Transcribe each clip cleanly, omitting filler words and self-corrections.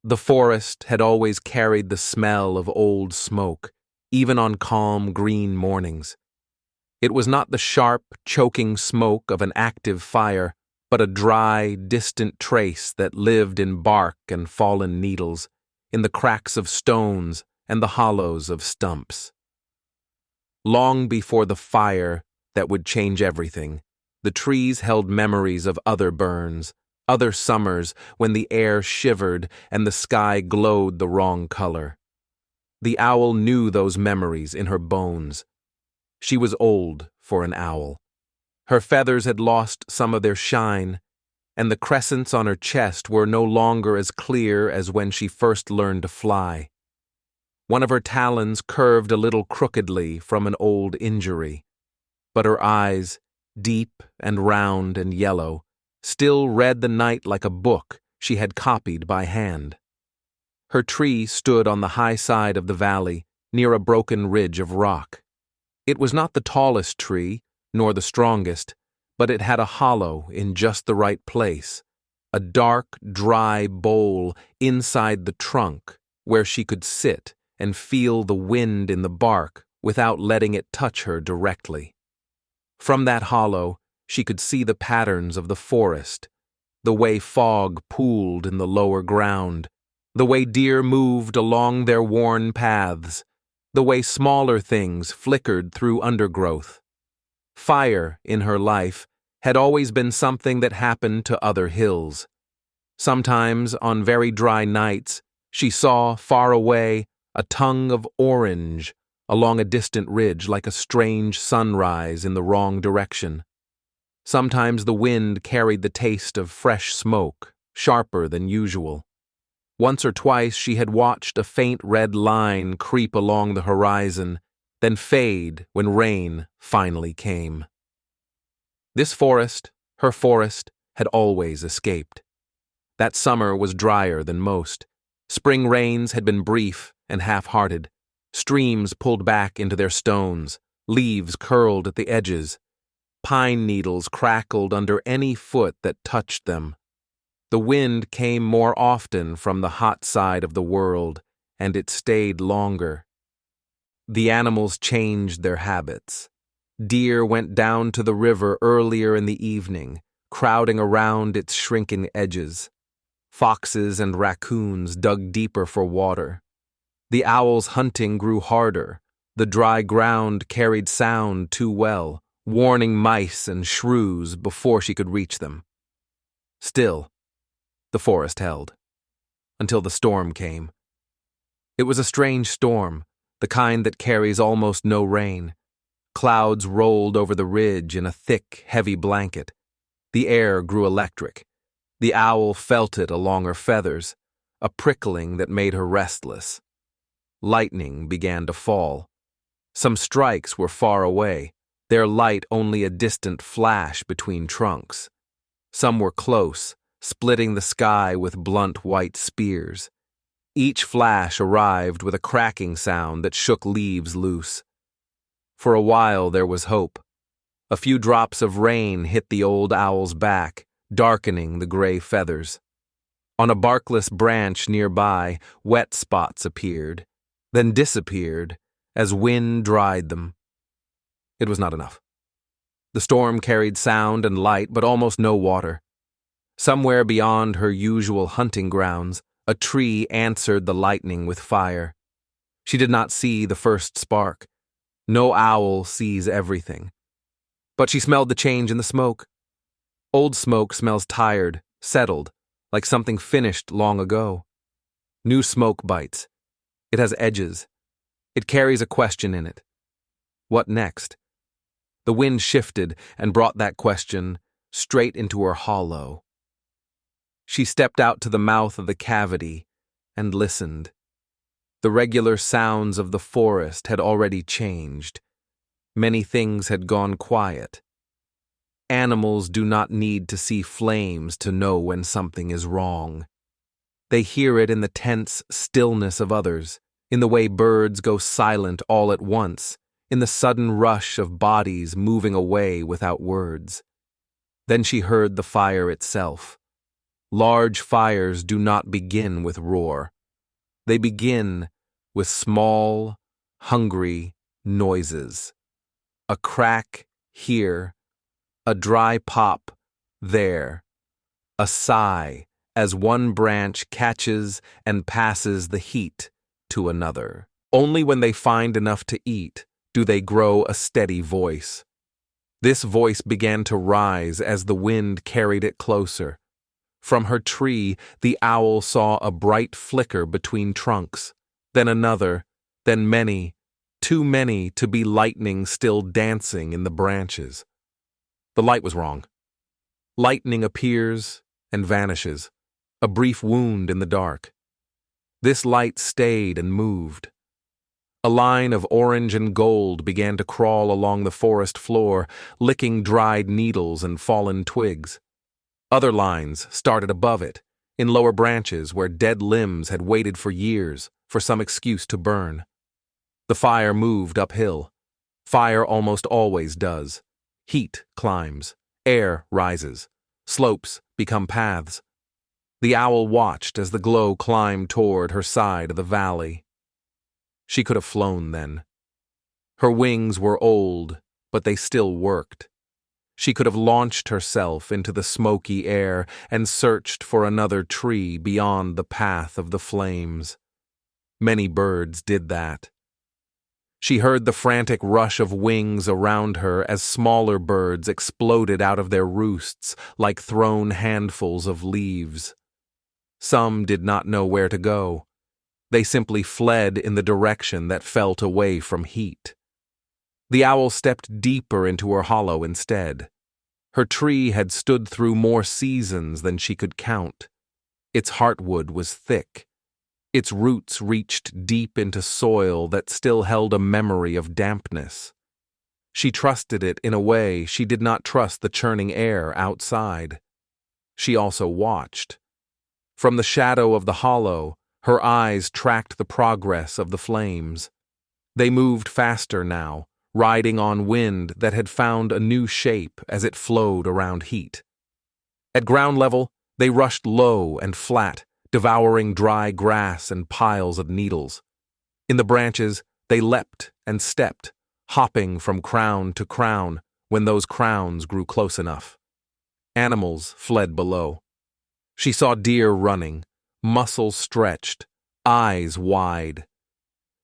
The forest had always carried the smell of old smoke, even on calm green mornings. It was not the sharp, choking smoke of an active fire, but a dry, distant trace that lived in bark and fallen needles, in the cracks of stones and the hollows of stumps. Long before the fire that would change everything, the trees held memories of other burns, other summers when the air shivered and the sky glowed the wrong color. The owl knew those memories in her bones. She was old for an owl. Her feathers had lost some of their shine, and the crescents on her chest were no longer as clear as when she first learned to fly. One of her talons curved a little crookedly from an old injury, but her eyes, deep and round and yellow, still read the night like a book she had copied by hand. Her tree stood on the high side of the valley, near a broken ridge of rock. It was not the tallest tree, nor the strongest, but it had a hollow in just the right place, a dark, dry bowl inside the trunk where she could sit and feel the wind in the bark without letting it touch her directly. From that hollow, she could see the patterns of the forest, the way fog pooled in the lower ground, the way deer moved along their worn paths, the way smaller things flickered through undergrowth. Fire, in her life, had always been something that happened to other hills. Sometimes, on very dry nights, she saw, far away, a tongue of orange along a distant ridge like a strange sunrise in the wrong direction. Sometimes the wind carried the taste of fresh smoke, sharper than usual. Once or twice she had watched a faint red line creep along the horizon, then fade when rain finally came. This forest, her forest, had always escaped. That summer was drier than most. Spring rains had been brief and half-hearted. Streams pulled back into their stones, leaves curled at the edges. Pine needles crackled under any foot that touched them. The wind came more often from the hot side of the world, and it stayed longer. The animals changed their habits. Deer went down to the river earlier in the evening, crowding around its shrinking edges. Foxes and raccoons dug deeper for water. The owl's hunting grew harder. The dry ground carried sound too well, warning mice and shrews before she could reach them. Still, the forest held, until the storm came. It was a strange storm, the kind that carries almost no rain. Clouds rolled over the ridge in a thick, heavy blanket. The air grew electric. The owl felt it along her feathers, a prickling that made her restless. Lightning began to fall. Some strikes were far away, their light only a distant flash between trunks. Some were close, splitting the sky with blunt white spears. Each flash arrived with a cracking sound that shook leaves loose. For a while there was hope. A few drops of rain hit the old owl's back, darkening the gray feathers. On a barkless branch nearby, wet spots appeared, then disappeared as wind dried them. It was not enough. The storm carried sound and light, but almost no water. Somewhere beyond her usual hunting grounds, a tree answered the lightning with fire. She did not see the first spark. No owl sees everything. But she smelled the change in the smoke. Old smoke smells tired, settled, like something finished long ago. New smoke bites. It has edges. It carries a question in it. What next? The wind shifted and brought that question straight into her hollow. She stepped out to the mouth of the cavity and listened. The regular sounds of the forest had already changed. Many things had gone quiet. Animals do not need to see flames to know when something is wrong. They hear it in the tense stillness of others, in the way birds go silent all at once, in the sudden rush of bodies moving away without words. Then she heard the fire itself. Large fires do not begin with roar. They begin with small, hungry noises. A crack here, a dry pop there, a sigh as one branch catches and passes the heat to another. Only when they find enough to eat do they grow a steady voice. This voice began to rise as the wind carried it closer. From her tree, the owl saw a bright flicker between trunks, then another, then many, too many to be lightning still dancing in the branches. The light was wrong. Lightning appears and vanishes, a brief wound in the dark. This light stayed and moved. A line of orange and gold began to crawl along the forest floor, licking dried needles and fallen twigs. Other lines started above it, in lower branches where dead limbs had waited for years for some excuse to burn. The fire moved uphill. Fire almost always does. Heat climbs, air rises, slopes become paths. The owl watched as the glow climbed toward her side of the valley. She could have flown then. Her wings were old, but they still worked. She could have launched herself into the smoky air and searched for another tree beyond the path of the flames. Many birds did that. She heard the frantic rush of wings around her as smaller birds exploded out of their roosts like thrown handfuls of leaves. Some did not know where to go. They simply fled in the direction that felt away from heat. The owl stepped deeper into her hollow instead. Her tree had stood through more seasons than she could count. Its heartwood was thick. Its roots reached deep into soil that still held a memory of dampness. She trusted it in a way she did not trust the churning air outside. She also watched. From the shadow of the hollow, her eyes tracked the progress of the flames. They moved faster now, riding on wind that had found a new shape as it flowed around heat. At ground level, they rushed low and flat, devouring dry grass and piles of needles. In the branches, they leapt and stepped, hopping from crown to crown when those crowns grew close enough. Animals fled below. She saw deer running, muscles stretched, eyes wide.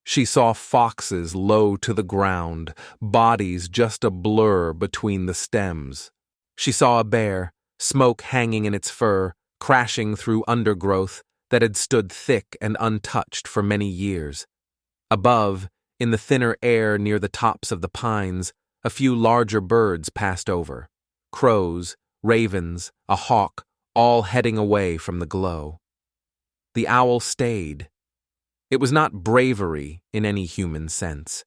She saw foxes low to the ground, bodies just a blur between the stems. She saw a bear, smoke hanging in its fur, crashing through undergrowth that had stood thick and untouched for many years. Above, in the thinner air near the tops of the pines, a few larger birds passed over. Crows, ravens, a hawk, all heading away from the glow. The owl stayed. It was not bravery in any human sense.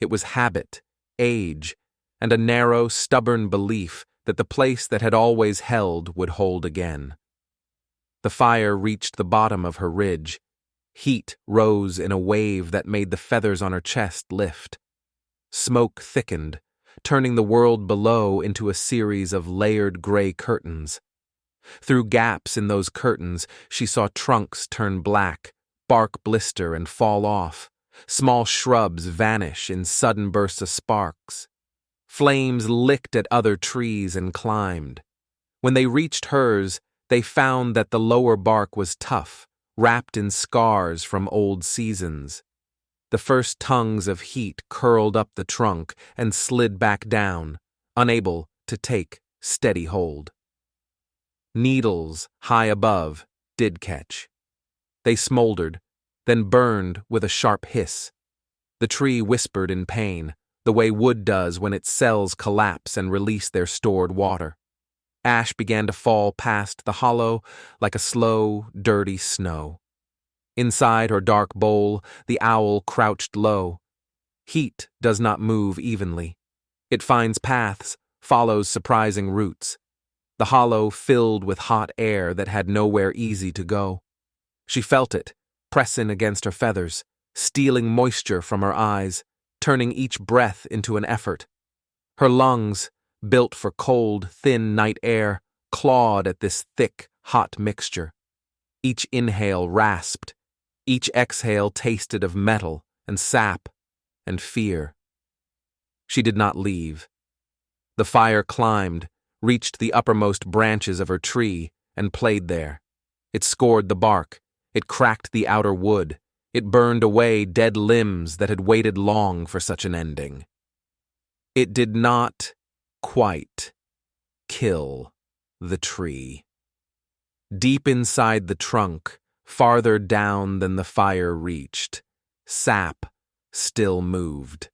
It was habit, age, and a narrow, stubborn belief that the place that had always held would hold again. The fire reached the bottom of her ridge. Heat rose in a wave that made the feathers on her chest lift. Smoke thickened, turning the world below into a series of layered gray curtains. Through gaps in those curtains, she saw trunks turn black, bark blister and fall off, small shrubs vanish in sudden bursts of sparks. Flames licked at other trees and climbed. When they reached hers, they found that the lower bark was tough, wrapped in scars from old seasons. The first tongues of heat curled up the trunk and slid back down, unable to take steady hold. Needles high above did catch. They smoldered, then burned with a sharp hiss. The tree whispered in pain, the way wood does when its cells collapse and release their stored water. Ash began to fall past the hollow like a slow, dirty snow. Inside her dark bowl, the owl crouched low. Heat does not move evenly. It finds paths, follows surprising routes. The hollow filled with hot air that had nowhere easy to go. She felt it, pressing against her feathers, stealing moisture from her eyes, turning each breath into an effort. Her lungs, built for cold, thin night air, clawed at this thick, hot mixture. Each inhale rasped. Each exhale tasted of metal and sap and fear. She did not leave. The fire climbed, reached the uppermost branches of her tree, and played there. It scored the bark. It cracked the outer wood. It burned away dead limbs that had waited long for such an ending. It did not quite kill the tree. Deep inside the trunk, farther down than the fire reached, sap still moved.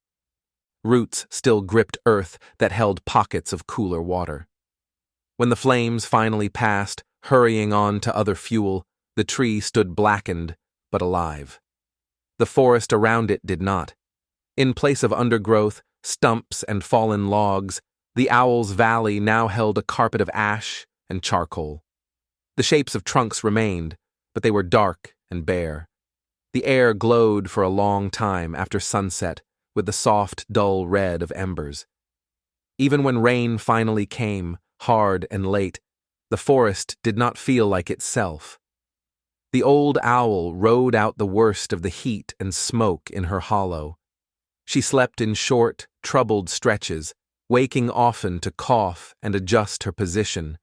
Roots still gripped earth that held pockets of cooler water. When the flames finally passed, hurrying on to other fuel, the tree stood blackened but alive. The forest around it did not. In place of undergrowth, stumps, and fallen logs, the Owl's Valley now held a carpet of ash and charcoal. The shapes of trunks remained, but they were dark and bare. The air glowed for a long time after sunset with the soft, dull red of embers. Even when rain finally came, hard and late, the forest did not feel like itself. The old owl rode out the worst of the heat and smoke in her hollow. She slept in short, troubled stretches, waking often to cough and adjust her position.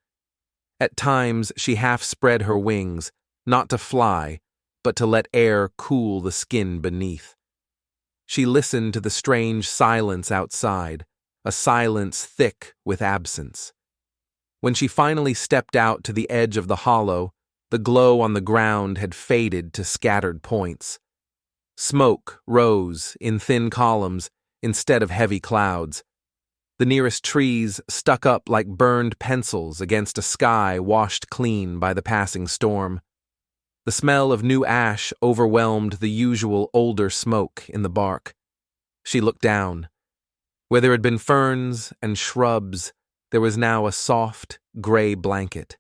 At times she half spread her wings, not to fly, but to let air cool the skin beneath. She listened to the strange silence outside, a silence thick with absence. When she finally stepped out to the edge of the hollow, the glow on the ground had faded to scattered points. Smoke rose in thin columns instead of heavy clouds. The nearest trees stuck up like burned pencils against a sky washed clean by the passing storm. The smell of new ash overwhelmed the usual older smoke in the bark. She looked down. Where there had been ferns and shrubs, there was now a soft, gray blanket.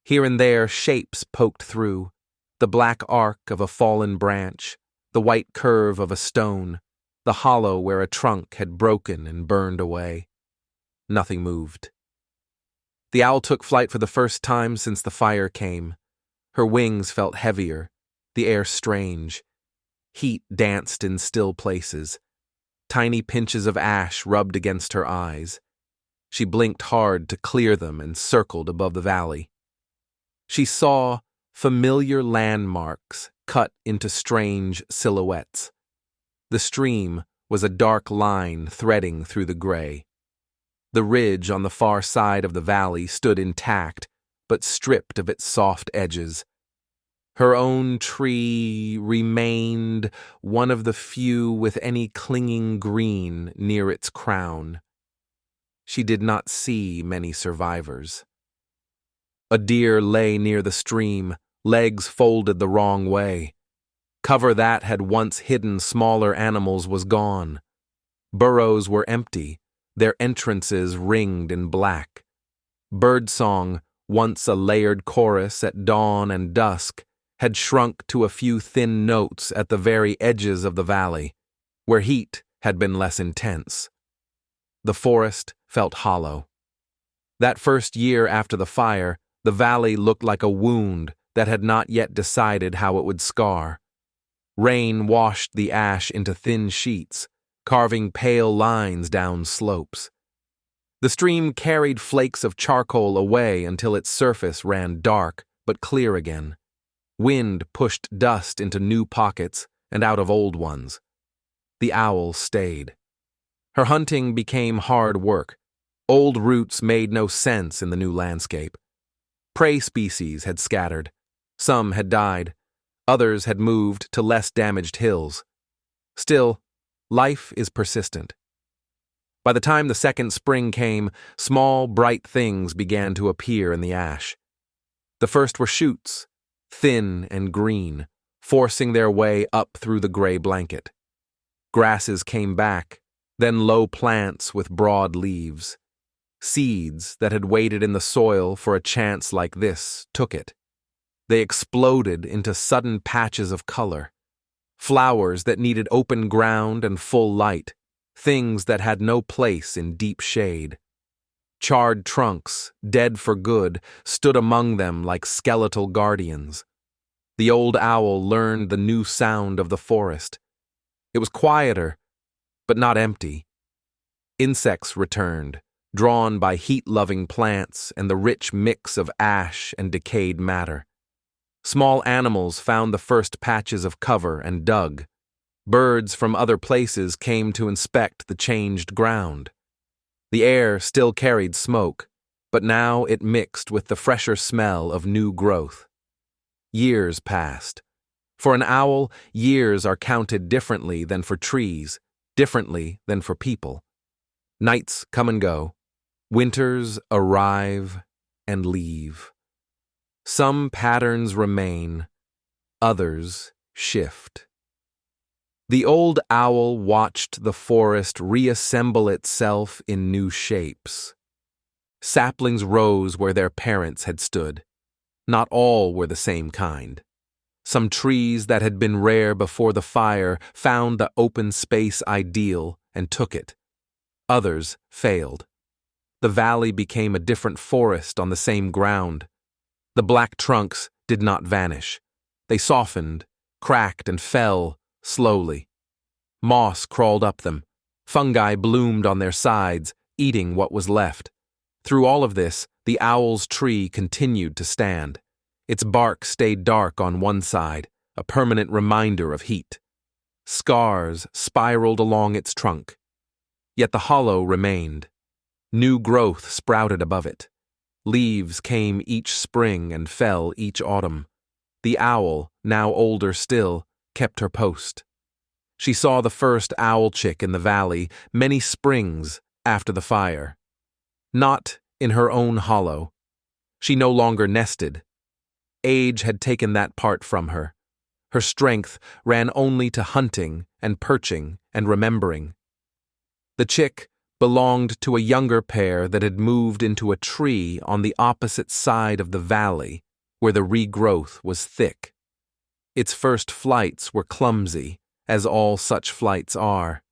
Here and there shapes poked through, the black arc of a fallen branch, the white curve of a stone, the hollow where a trunk had broken and burned away. Nothing moved. The owl took flight for the first time since the fire came. Her wings felt heavier, the air strange. Heat danced in still places. Tiny pinches of ash rubbed against her eyes. She blinked hard to clear them and circled above the valley. She saw familiar landmarks cut into strange silhouettes. The stream was a dark line threading through the gray. The ridge on the far side of the valley stood intact, but stripped of its soft edges. Her own tree remained one of the few with any clinging green near its crown. She did not see many survivors. A deer lay near the stream, legs folded the wrong way. Cover that had once hidden smaller animals was gone. Burrows were empty, their entrances ringed in black. Birdsong, once a layered chorus at dawn and dusk, had shrunk to a few thin notes at the very edges of the valley, where heat had been less intense. The forest felt hollow. That first year after the fire, the valley looked like a wound that had not yet decided how it would scar. Rain washed the ash into thin sheets, carving pale lines down slopes. The stream carried flakes of charcoal away until its surface ran dark but clear again. Wind pushed dust into new pockets and out of old ones. The owl stayed. Her hunting became hard work. Old routes made no sense in the new landscape. Prey species had scattered. Some had died. Others had moved to less damaged hills. Still, life is persistent. By the time the second spring came, small, bright things began to appear in the ash. The first were shoots, thin and green, forcing their way up through the gray blanket. Grasses came back, then low plants with broad leaves. Seeds that had waited in the soil for a chance like this took it. They exploded into sudden patches of color. Flowers that needed open ground and full light, things that had no place in deep shade. Charred trunks, dead for good, stood among them like skeletal guardians. The old owl learned the new sound of the forest. It was quieter, but not empty. Insects returned, drawn by heat-loving plants and the rich mix of ash and decayed matter. Small animals found the first patches of cover and dug. Birds from other places came to inspect the changed ground. The air still carried smoke, but now it mixed with the fresher smell of new growth. Years passed. For an owl, years are counted differently than for trees, differently than for people. Nights come and go. Winters arrive and leave. Some patterns remain, others shift. The old owl watched the forest reassemble itself in new shapes. Saplings rose where their parents had stood. Not all were the same kind. Some trees that had been rare before the fire found the open space ideal and took it. Others failed. The valley became a different forest on the same ground. The black trunks did not vanish. They softened, cracked, and fell slowly. Moss crawled up them. Fungi bloomed on their sides, eating what was left. Through all of this, the owl's tree continued to stand. Its bark stayed dark on one side, a permanent reminder of heat. Scars spiraled along its trunk. Yet the hollow remained. New growth sprouted above it. Leaves came each spring and fell each autumn. The owl, now older still, kept her post. She saw the first owl chick in the valley many springs after the fire. Not in her own hollow. She no longer nested. Age had taken that part from her. Her strength ran only to hunting and perching and remembering. The chick belonged to a younger pair that had moved into a tree on the opposite side of the valley, where the regrowth was thick. Its first flights were clumsy, as all such flights are.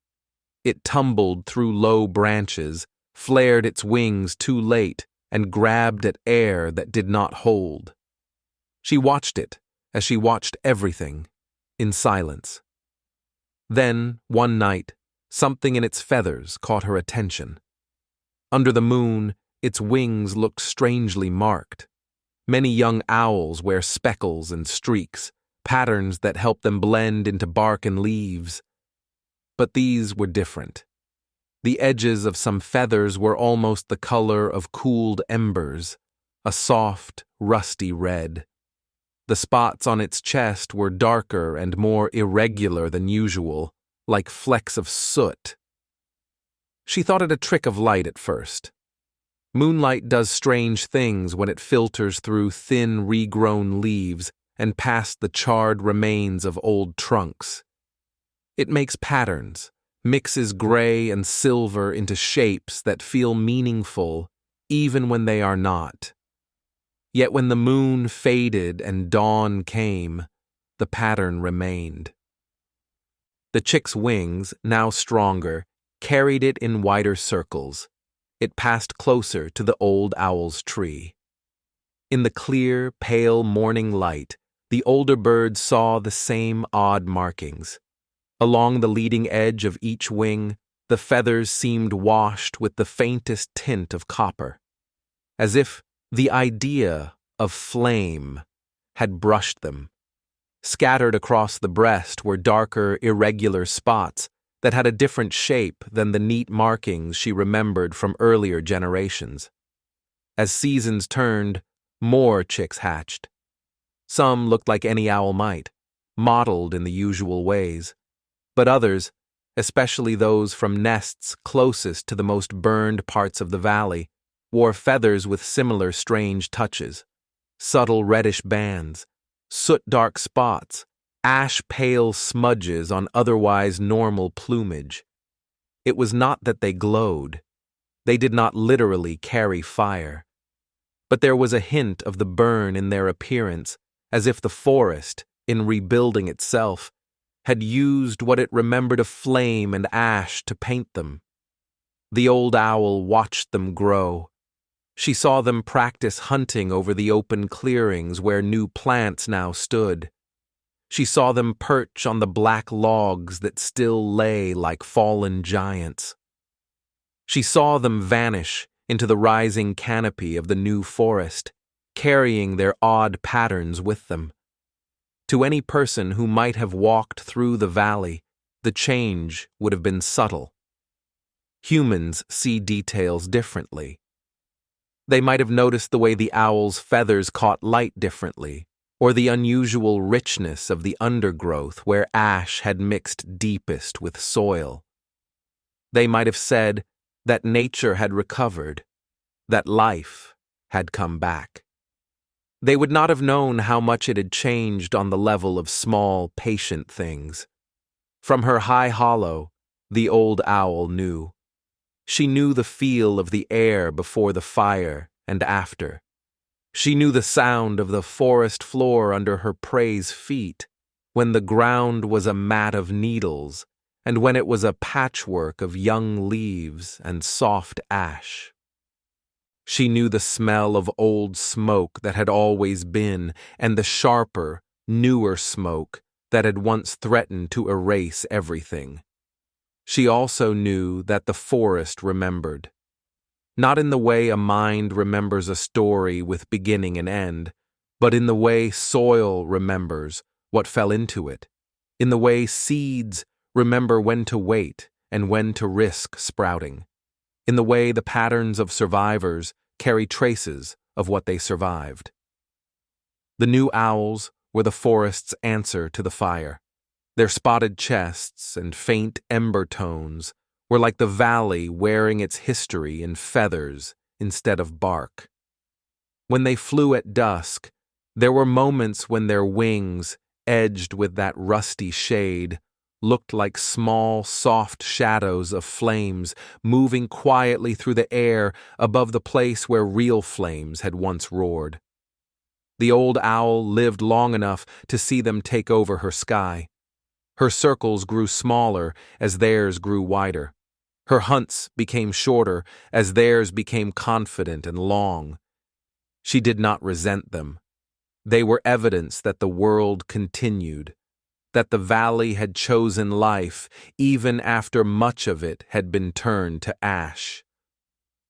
It tumbled through low branches, flared its wings too late, and grabbed at air that did not hold. She watched it, as she watched everything, in silence. Then, one night, something in its feathers caught her attention. Under the moon, its wings looked strangely marked. Many young owls wear speckles and streaks, patterns that help them blend into bark and leaves. But these were different. The edges of some feathers were almost the color of cooled embers, a soft, rusty red. The spots on its chest were darker and more irregular than usual, like flecks of soot. She thought it a trick of light at first. Moonlight does strange things when it filters through thin, regrown leaves and past the charred remains of old trunks. It makes patterns, mixes gray and silver into shapes that feel meaningful even when they are not. Yet when the moon faded and dawn came, the pattern remained. The chick's wings, now stronger, carried it in wider circles. It passed closer to the old owl's tree. In the clear, pale morning light, the older bird saw the same odd markings. Along the leading edge of each wing, the feathers seemed washed with the faintest tint of copper, as if the idea of flame had brushed them. Scattered across the breast were darker, irregular spots that had a different shape than the neat markings she remembered from earlier generations. As seasons turned, more chicks hatched. Some looked like any owl might, modeled in the usual ways. But others, especially those from nests closest to the most burned parts of the valley, wore feathers with similar strange touches, subtle reddish bands, soot-dark spots, ash-pale smudges on otherwise normal plumage. It was not that they glowed. They did not literally carry fire. But there was a hint of the burn in their appearance, as if the forest, in rebuilding itself, had used what it remembered of flame and ash to paint them. The old owl watched them grow, She saw them practice hunting over the open clearings where new plants now stood. She saw them perch on the black logs that still lay like fallen giants. She saw them vanish into the rising canopy of the new forest, carrying their odd patterns with them. To any person who might have walked through the valley, the change would have been subtle. Humans see details differently. They might have noticed the way the owl's feathers caught light differently, or the unusual richness of the undergrowth where ash had mixed deepest with soil. They might have said that nature had recovered, that life had come back. They would not have known how much it had changed on the level of small, patient things. From her high hollow, the old owl knew. She knew the feel of the air before the fire and after. She knew the sound of the forest floor under her prey's feet, when the ground was a mat of needles, and when it was a patchwork of young leaves and soft ash. She knew the smell of old smoke that had always been, and the sharper, newer smoke that had once threatened to erase everything. She also knew that the forest remembered. Not in the way a mind remembers a story with beginning and end, but in the way soil remembers what fell into it, in the way seeds remember when to wait and when to risk sprouting, in the way the patterns of survivors carry traces of what they survived. The new owls were the forest's answer to the fire. Their spotted chests and faint ember tones were like the valley wearing its history in feathers instead of bark. When they flew at dusk, there were moments when their wings, edged with that rusty shade, looked like small, soft shadows of flames moving quietly through the air above the place where real flames had once roared. The old owl lived long enough to see them take over her sky. Her circles grew smaller as theirs grew wider. Her hunts became shorter as theirs became confident and long. She did not resent them. They were evidence that the world continued, that the valley had chosen life even after much of it had been turned to ash.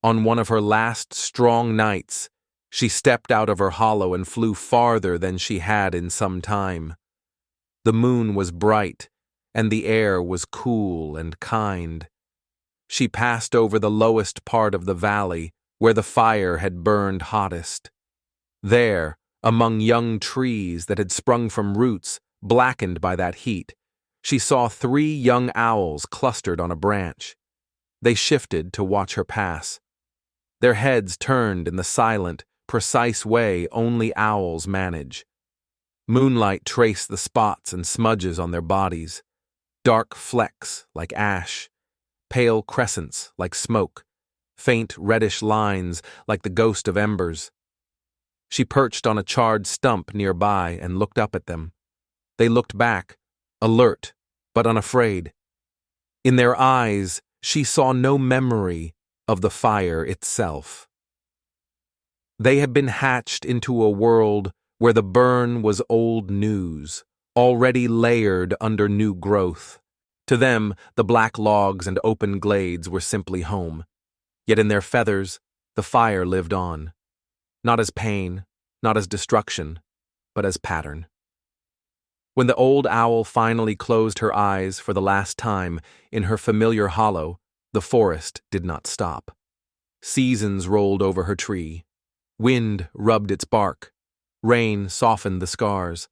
On one of her last strong nights, she stepped out of her hollow and flew farther than she had in some time. The moon was bright, and the air was cool and kind. She passed over the lowest part of the valley, where the fire had burned hottest. There, among young trees that had sprung from roots blackened by that heat, she saw 3 young owls clustered on a branch. They shifted to watch her pass. Their heads turned in the silent, precise way only owls manage. Moonlight traced the spots and smudges on their bodies, dark flecks like ash, pale crescents like smoke, faint reddish lines like the ghost of embers. She perched on a charred stump nearby and looked up at them. They looked back, alert but unafraid. In their eyes, she saw no memory of the fire itself. They had been hatched into a world where the burn was old news, already layered under new growth. To them, the black logs and open glades were simply home. Yet in their feathers, the fire lived on. Not as pain, not as destruction, but as pattern. When the old owl finally closed her eyes for the last time in her familiar hollow, the forest did not stop. Seasons rolled over her tree. Wind rubbed its bark. Rain softened the scars.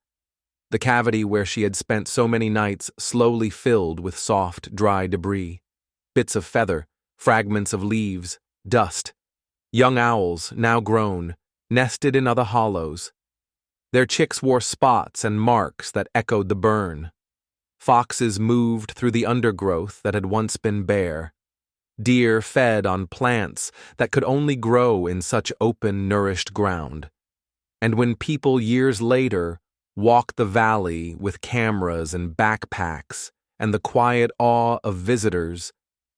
The cavity where she had spent so many nights slowly filled with soft, dry debris. Bits of feather, fragments of leaves, dust. Young owls, now grown, nested in other hollows. Their chicks wore spots and marks that echoed the burn. Foxes moved through the undergrowth that had once been bare. Deer fed on plants that could only grow in such open, nourished ground. And when people years later walked the valley with cameras and backpacks and the quiet awe of visitors,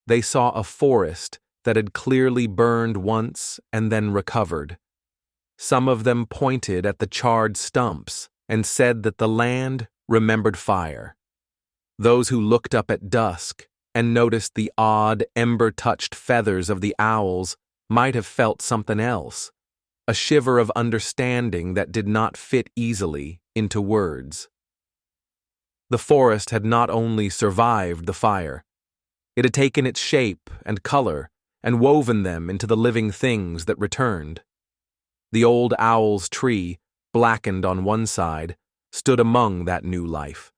they saw a forest that had clearly burned once and then recovered. Some of them pointed at the charred stumps and said that the land remembered fire. Those who looked up at dusk and noticed the odd, ember-touched feathers of the owls might have felt something else, a shiver of understanding that did not fit easily into words. The forest had not only survived the fire, it had taken its shape and color and woven them into the living things that returned. The old owl's tree, blackened on one side, stood among that new life.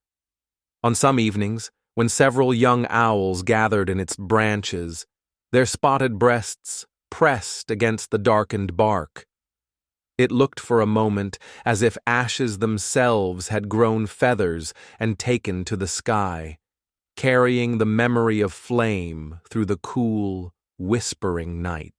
On some evenings, when several young owls gathered in its branches, their spotted breasts pressed against the darkened bark. It looked for a moment as if ashes themselves had grown feathers and taken to the sky, carrying the memory of flame through the cool, whispering night.